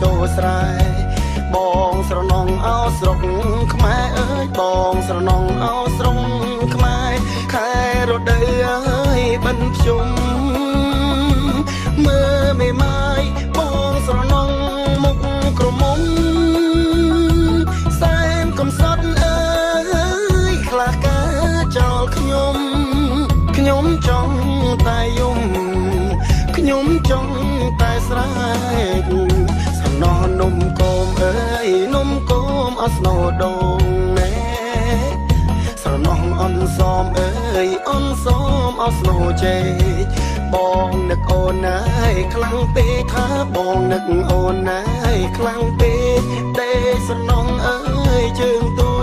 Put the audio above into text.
ចូលស្រែបងស្រណងអោស្រុកខ្មែរអើយបងស្រណងអោស្រុកខ្មែរខែរដូវអើយបិណ្ឌភ្ជុំមើលមេម៉ាយបងស្រណងមុខក្រមុំសែនកំសត់អើយខ្លះការចោលខ្ញុំចង់តែយំខ្ញុំចង់តែស្រែកសំណោះនំគមអើយនំគមអស្នោដងណែស្រណោះអនសមអើយអនសមអស្នោជេកបងនឹកអូនណាយខ្លាំងពេកថាបងនឹកអូនណាយខ្លាំងពេកទេសំណងអើយជើងទូ